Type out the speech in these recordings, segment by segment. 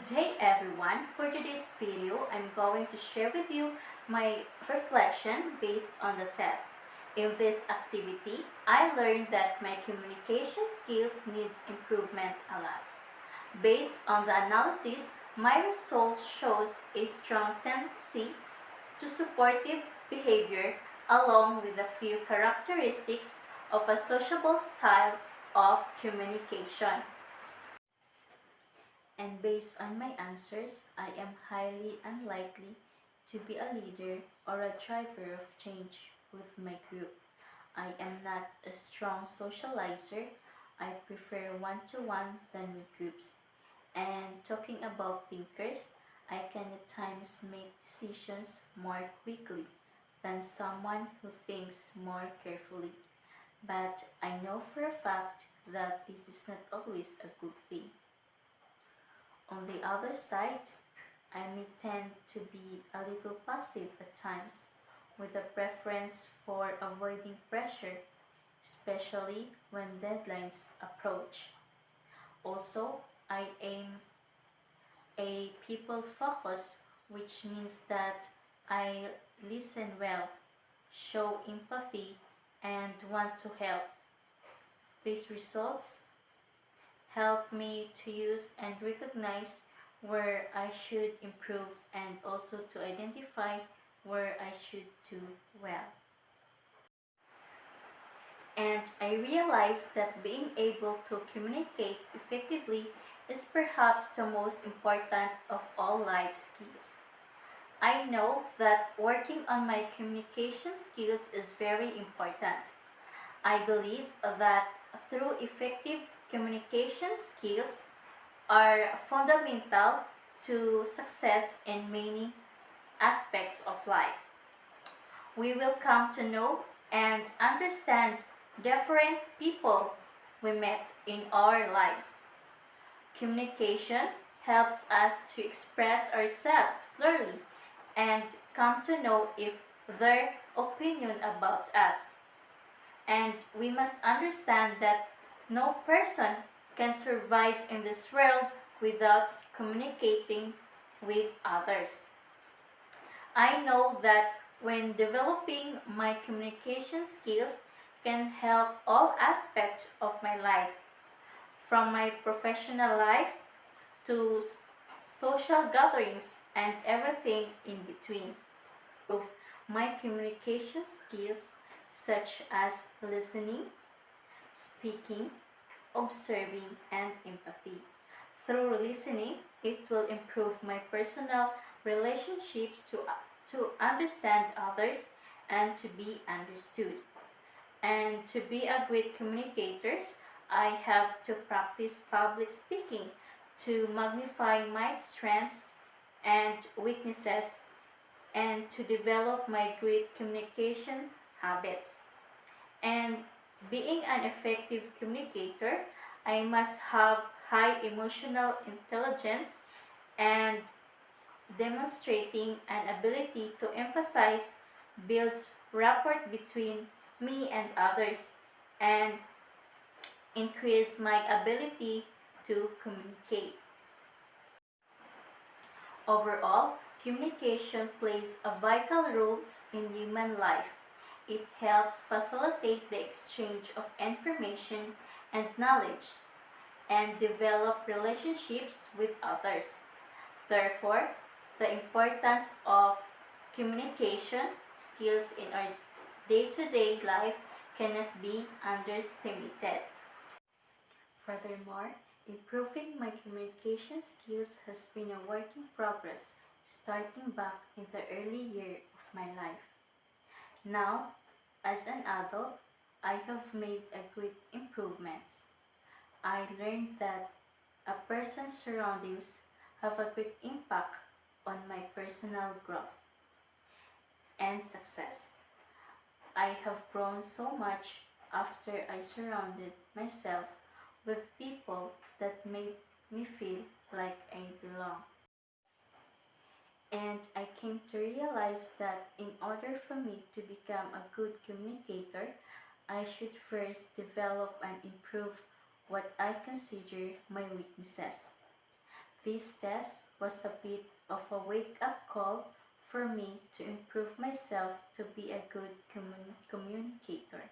day everyone. For today's video, I'm going to share with you my reflection based on the test. In this activity, I learned that my communication skills needs improvement a lot. Based on the analysis, my result shows a strong tendency to supportive behavior along with a few characteristics of a sociable style of communication. And based on my answers, I am highly unlikely to be a leader or a driver of change with my group. I am not a strong socializer. I prefer one-to-one than with groups. And talking about thinkers, I can at times make decisions more quickly than someone who thinks more carefully. But I know for a fact that this is not always a good thing. On the other side, I may tend to be a little passive at times, with a preference for avoiding pressure, especially when deadlines approach. Also, I am a people focus, which means that I listen well, show empathy, and want to help. These results help me to use and recognize where I should improve and also to identify where I should do well. And I realized that being able to communicate effectively is perhaps the most important of all life skills. I know that working on my communication skills is very important. I believe that through effective communication skills are fundamental to success in many aspects of life. We will come to know and understand different people we met in our lives. Communication helps us to express ourselves clearly and come to know if their opinion about us. And we must understand that no person can survive in this world without communicating with others. I know that when developing my communication skills can help all aspects of my life, from my professional life to social gatherings and everything in between. Improve my communication skills such as listening, speaking, observing, and empathy. Through listening, it will improve my personal relationships to understand others and to be understood. And to be a great communicator, I have to practice public speaking to magnify my strengths and weaknesses and to develop my great communication habits. And being an effective communicator, I must have high emotional intelligence and demonstrating an ability to emphasize builds rapport between me and others and increase my ability to communicate. Overall, communication plays a vital role in human life. It helps facilitate the exchange of information and knowledge and develop relationships with others. Therefore, the importance of communication skills in our day-to-day life cannot be underestimated. Furthermore, improving my communication skills has been a work in progress starting back in the early year of my life. Now, as an adult, I have made a great improvements. I learned that a person's surroundings have a great impact on my personal growth and success. I have grown so much after I surrounded myself with people that made me feel like I belong. And I came to realize that in order for me to become a good communicator, I should first develop and improve what I consider my weaknesses. This test was a bit of a wake up call for me to improve myself to be a good communicator.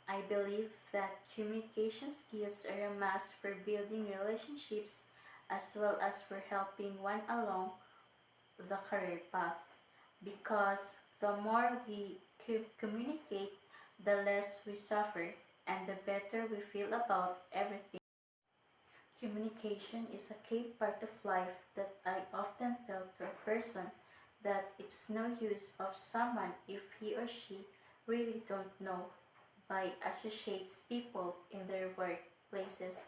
I believe that communication skills are a must for building relationships as well as for helping one along the career path because the more we communicate, the less we suffer and the better we feel about everything. Communication is a key part of life that I often tell to a person that it's no use of someone if he or she really don't know by associates people in their workplaces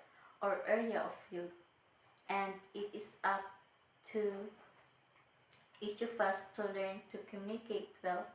or area of field, and it is up to each of us to learn to communicate well.